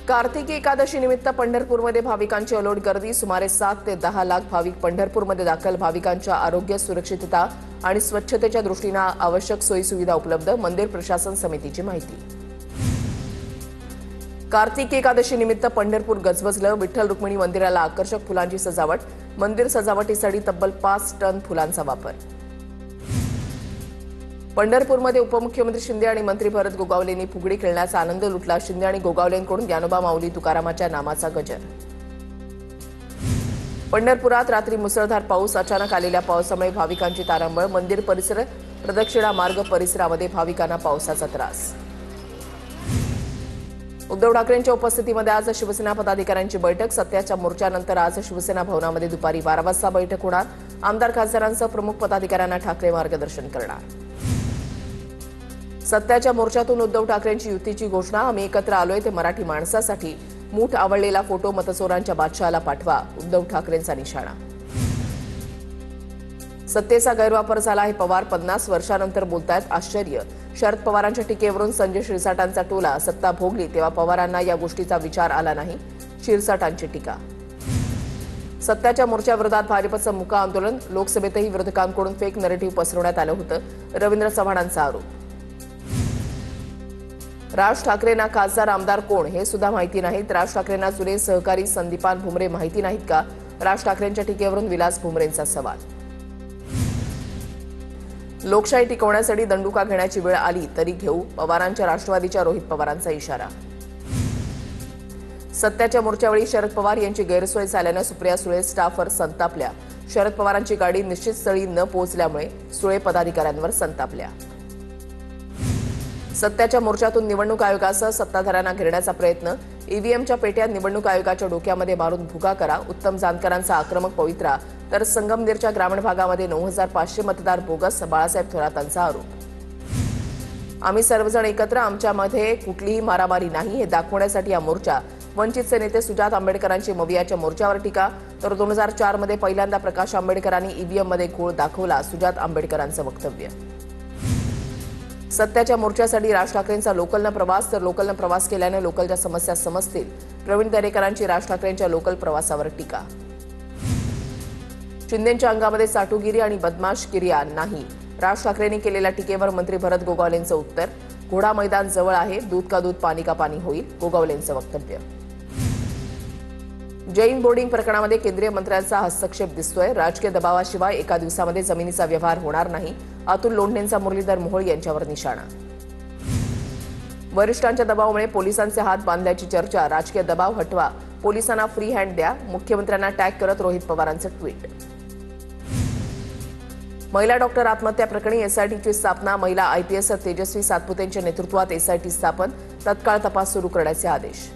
कार्तिकी एकादशी निमित्त पंढरपूरमध्ये भाविकांची अलोट गर्दी। सुमारे 7 ते 10 लाख भाविक पंढरपूरमध्ये दाखल। भाविकांच्या आरोग्य, सुरक्षितता आणि स्वच्छतेच्या दृष्टीने आवश्यक सोयी-सुविधा उपलब्ध। मंदिर प्रशासन समितीची माहिती। कार्तिकी एकादशी निमित्त पंढरपूर गजबजलं। विठ्ठल रुक्मिणी मंदिराला आकर्षक फुलांची सजावट। मंदिर सजावटीसाठी तब्बल 5 टन फुलांचा वापर। पंढरपूरमध्ये उपमुख्यमंत्री शिंदे आणि मंत्री भरत गोगावलेंनी फुगडी खेळण्याचा आनंद लुटला। शिंदे आणि गोगावलेंकडून ज्ञानोबा माऊली तुकारामाच्या नामाचा गजर। पंढरपुरात रात्री मुसळधार पाऊस। अचानक आलेल्या पावसामुळे भाविकांची तारांबळ। मंदिर परिसर, प्रदक्षिणा मार्ग परिसरामध्ये भाविकांना पावसाचा त्रास। उद्धव ठाकरेंच्या उपस्थितीमध्ये आज शिवसेना पदाधिकाऱ्यांची बैठक। सत्याच्या मोर्चानंतर आज शिवसेना भवनामध्ये दुपारी 12 वाजता बैठक होणार। आमदार खासदारांसह प्रमुख पदाधिकाऱ्यांना ठाकरे मार्गदर्शन करणार। सत्याच्या मोर्चातून उद्धव ठाकरेंची युतीची घोषणा। आम्ही एकत्र आलोय ते मराठी माणसासाठी। मूठ आवळलेला फोटो मतचोरांच्या बादशहाला पाठवा, उद्धव ठाकरेंचा निशाणा। सत्तेचा गैरवापर झाला आहे पवार। 50 वर्षांनंतर बोलतायत आश्चर्य। शरद पवारांच्या टीकेवरून संजय शिरसाटांचा टोला। सत्ता भोगली तेव्हा पवारांना या गोष्टीचा विचार आला नाही, शिरसाटांची टीका। सत्याच्या मोर्चाविरोधात भाजपचं मुका आंदोलन। लोकसभेतही विरोधकांकडून फेक नरेटिव्ह पसरवण्यात आलं होतं, रवींद्र चव्हाणांचा आरोप। राज ठाकरेंना खासदार आमदार कोण हे सुद्धा माहिती नाहीत। राज ठाकरेंना जुने सहकारी संदीपान भुमरे माहिती नाहीत का? राज ठाकरेंच्या टीकेवरून विलास भुमरेंचा सवाल। लोकशाही टिकवण्यासाठी दंडुका घेण्याची वेळ आली तरी घेऊ, पवारांच्या राष्ट्रवादीच्या रोहित पवारांचा इशारा। सत्याच्या मोर्चावेळी शरद पवार यांची गैरसोय झाल्यानं सुप्रिया सुळे स्टाफवर संतापल्या। शरद पवारांची गाडी निश्चित स्थळी न पोहोचल्यामुळे सुळे पदाधिकाऱ्यांवर संतापल्या। सत्याच्या मोर्चातून निवडणूक आयोगासह सत्ताधाऱ्यांना घेरण्याचा प्रयत्न। ईव्हीएमच्या पेट्या निवडणूक आयोगाच्या डोक्यामध्ये मारून भुगा करा, उत्तम जानकरांचा आक्रमक पवित्रा। तर संगमनेरच्या ग्रामीण भागामध्ये 9500 मतदार बोगस, बाळासाहेब थोरातांचा आरोप। आम्ही सर्वजण एकत्र, आमच्यामध्ये कुठलीही मारामारी नाही हे दाखवण्यासाठी हा मोर्चा। वंचितचे नेते सुजात आंबेडकरांची मवियाच्या मोर्चावर टीका। तर 2004 मध्ये पहिल्यांदा प्रकाश आंबेडकरांनी ईव्हीएममध्ये घोळ दाखवला, सुजात आंबेडकरांचं वक्तव्य। सत्याच्या मोर्चासाठी राज ठाकरेंचा लोकलनं प्रवास। तर लोकलनं प्रवास केल्याने लोकलच्या समस्या समजतील, प्रवीण दरेकरांची राज ठाकरेंच्या लोकल प्रवासावर टीका। शिंदेंच्या अंगामध्ये साठूगिरी आणि बदमाशगिरी नाही, राज ठाकरेंनी केलेल्या टीकेवर मंत्री भरत गोगावलेंचं उत्तर। घोडा मैदान जवळ आहे, दूध का दूध पाणी का पाणी होईल, गोगावलेंचं वक्तव्य। जैन बोर्डिंग प्रकरणामध्ये केंद्रीय मंत्र्यांचा हस्तक्षेप दिसतोय। राजकीय दबावाशिवाय एका दिवसामध्ये जमिनीचा व्यवहार होणार नाही, अतुल लोंढेंचा मुरलीधर मोहोळ यांच्यावर निशाणा। वरिष्ठांच्या दबावामुळे पोलिसांचे हात बांधल्याची चर्चा। राजकीय दबाव हटवा, पोलिसांना फ्री हँड द्या, मुख्यमंत्र्यांना टॅग करत रोहित पवारांचं ट्विट। महिला डॉक्टर आत्महत्या प्रकरणी एसआयटीची स्थापना। महिला आयपीएस तेजस्वी सातपुतेंच्या नेतृत्वात एसआयटी स्थापन, तत्काळ तपास सुरू करण्याचे आदेश।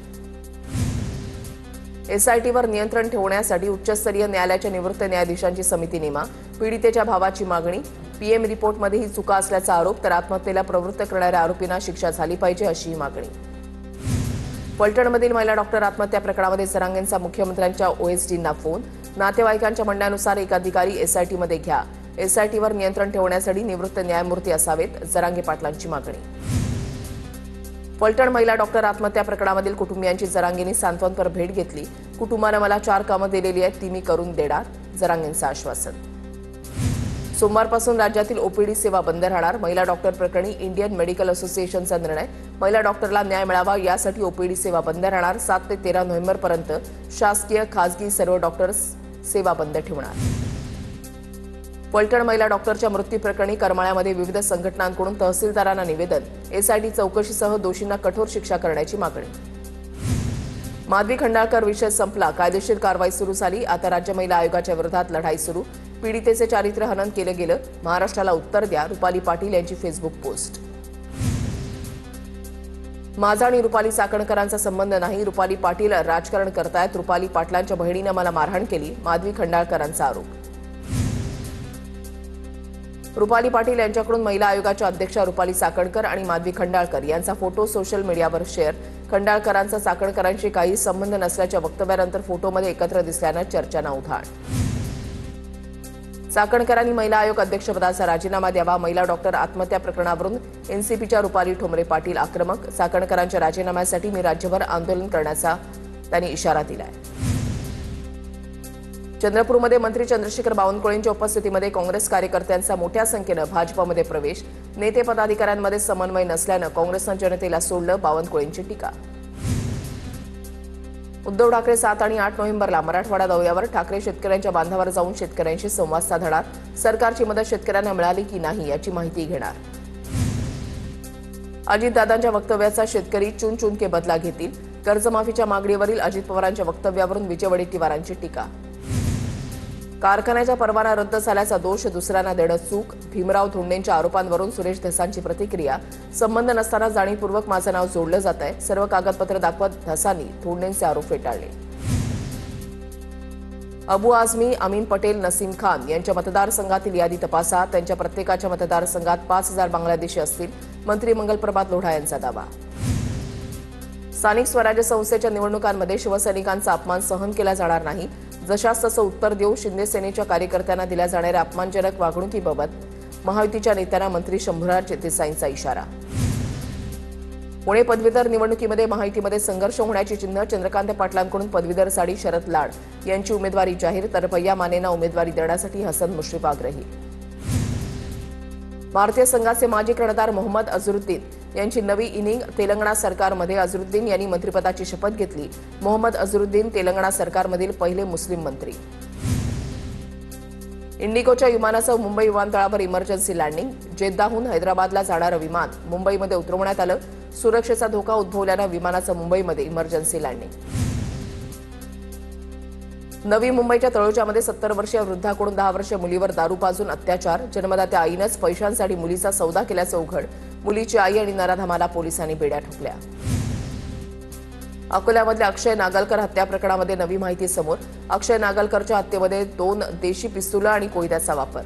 एसआयटीवर नियंत्रण ठेवण्यासाठी उच्चस्तरीय न्यायालयाच्या निवृत्त न्यायाधीशांची समिती नेमा। पीडितेच्या भावाची मागणी। पीएम रिपोर्टमध्येही चुका असल्याचा आरोप। तर आत्महत्येला प्रवृत्त करणाऱ्या आरोपींना शिक्षा झाली पाहिजे अशी मागणी। फलटणमधील महिला डॉक्टर आत्महत्या प्रकरणामध्ये जरांगेंचा मुख्यमंत्र्यांच्या ओएसडींना फोन। नातेवाईकांच्या म्हणण्यानुसार एक अधिकारी एसआयटीमध्ये घ्या, एसआयटीवर नियंत्रण ठेवण्यासाठी निवृत्त न्यायमूर्ती असावेत, जरांगे पाटलांची मागणी। फलटण महिला डॉक्टर आत्महत्या प्रकरणामधील कुटुंबियांची जरांगेंनी सांत्वनपर भेट घेतली। कुटुंबानं मला 4 कामं दिलेली आहेत, ती मी करून देणार, जरांगेंचं आश्वासन। सोमवारपासून राज्यातील ओपीडी सेवा बंद राहणार। महिला डॉक्टर प्रकरणी इंडियन मेडिकल असोसिएशनचा निर्णय। महिला डॉक्टरला न्याय मिळावा यासाठी ओपीडी सेवा बंद राहणार। 7 ते 13 नोव्हेंबरपर्यंत शासकीय, खासगी सर्व डॉक्टर्स सेवा बंद ठेवणार। फलटण महिला डॉक्टरच्या मृत्यू प्रकरणी करमाळ्यामध्ये विविध संघटनांकडून तहसीलदारांना निवेदन। एसआयटी चौकशीसह दोषींना कठोर शिक्षा करण्याची मागणी। माधवी खंडाळकर विषय संपला, कायदेशीर कारवाई सुरू झाली। आता राज्य महिला आयोगाच्या विरोधात लढाई सुरू। पीडितेचे चारित्र्य हनन केलं गेलं, महाराष्ट्राला उत्तर द्या, रुपाली पाटील यांची फेसबुक पोस्ट। माझा आणि रुपाली चाकणकरांचा संबंध नाही, रुपाली पाटील राजकारण करतायत। रुपाली पाटलांच्या बहिणीनं मला मारहाण केली, माधवी खंडाळकरांचा आरोप। रुपाली पाटील यांच्याकडून महिला आयोगाच्या अध्यक्षा रुपाली चाकणकर आणि माधवी खंडाळकर यांचा फोटो सोशल मीडियावर शेअर। खंडाळकरांचा चाकणकरांशी काही संबंध नसल्याच्या वक्तव्यानंतर फोटोमध्ये एकत्र दिसल्यानं चर्चांना उधाण। चाकणकरांनी महिला आयोग अध्यक्षपदाचा राजीनामा द्यावा. महिला डॉक्टर आत्महत्या प्रकरणावरून एनसीपीच्या रुपाली ठोंबरे पाटील आक्रमक. चाकणकरांच्या राजीनाम्यासाठी मी राज्यभर आंदोलन करण्याचा त्यांनी इशारा दिलाय. चंद्रपूरमध्ये मंत्री चंद्रशेखर बावनकुळेंच्या उपस्थितीमध्ये काँग्रेस कार्यकर्त्यांचा मोठ्या संख्येनं भाजपमध्ये प्रवेश. नेते पदाधिकाऱ्यांमध्ये समन्वय नसल्यानं काँग्रेसनं जनतेला सोडलं, बावनकुळेंची टीका. उद्धव ठाकरे 7 आणि 8 नोव्हेंबरला मराठवाडा दौऱ्यावर. ठाकरे शेतकऱ्यांच्या बांधावर जाऊन शेतकऱ्यांशी संवाद साधणार. सरकारची मदत शेतकऱ्यांना मिळाली की नाही याची माहिती घेणार. अजितदादांच्या वक्तव्याचा शेतकरी चुन के बदला घेतील. कर्जमाफीच्या मागणीवरील अजित पवारांच्या वक्तव्यावरून विजय वडेट्टीवारांची टीका. कारखान्याचा परवाना रद्द झाल्याचा दोष दुसऱ्यांना देणं चूक. भीमराव धोंडेंच्या आरोपांवरून सुरेश धसांची प्रतिक्रिया. संबंध नसताना जाणीवपूर्वक माझं नाव जोडलं जात आहे. सर्व कागदपत्र दाखवत धसांनी धोंडेंचे आरोप फेटाळले. अबू आझमी, अमीन पटेल, नसीम खान यांच्या मतदारसंघातील यादी तपासा. त्यांच्या प्रत्येकाच्या मतदारसंघात 5,000 बांगलादेशी असतील. मंत्री मंगलप्रभात लोढा यांचा दावा. स्थानिक स्वराज्य संस्थेच्या निवडणुकांमध्ये शिवसैनिकांचा अपमान सहन केला जाणार नाही. जशास तसं उत्तर देऊ. शिंदे सेनेच्या कार्यकर्त्यांना दिल्या जाणाऱ्या अपमानजनक वागणुकीबाबत महायुतीच्या नेत्यांना मंत्री शंभूराज देसाईंचा इशारा. पुणे पदवीधर निवडणुकीमध्ये महायुतीमध्ये संघर्ष होण्याची चिन्ह. चंद्रकांत पाटलांकडून पदवीधर साडी शरद लाड यांची उमेदवारी जाहीर. तर भैया मानेंना उमेदवारी देण्यासाठी हसन मुश्रीफ आग्रही. भारतीय संघाचे माजी कर्णधार मोहम्मद अझरुद्दीन यांची नवी इनिंग. तेलंगणा सरकारमध्ये अझरुद्दीन यांनी मंत्रिपदाची शपथ घेतली. मोहम्मद अझरुद्दीन तेलंगणा सरकारमधील पहिले मुस्लिम मंत्री. इंडिगोच्या विमानासह मुंबई विमानतळावर इमर्जन्सी लँडिंग. जेद्दाहून हैदराबादला जाणारं विमान मुंबईमध्ये उतरवण्यात आलं. सुरक्षेचा धोका उद्भवल्यानं विमानाचं मुंबईमध्ये इमर्जन्सी लँडिंग. नवी मुंबईच्या तळोजामध्ये 70 वर्षीय वृद्धाकडून 10 वर्षीय मुलीवर दारू पाजून अत्याचार. जन्मदात्या आईनंच पैशांसाठी मुलीचा सौदा केल्याचं उघड. मुलीची आई आणि नराधमाला पोलिसांनी बेड्या ठोकल्या. अकोल्यामधल्या अक्षय नागलकर हत्या प्रकरणामध्ये नवी माहिती समोर. अक्षय नागलकरच्या हत्येमध्ये 2 देशी पिस्तुलं आणि कोयत्याचा वापर.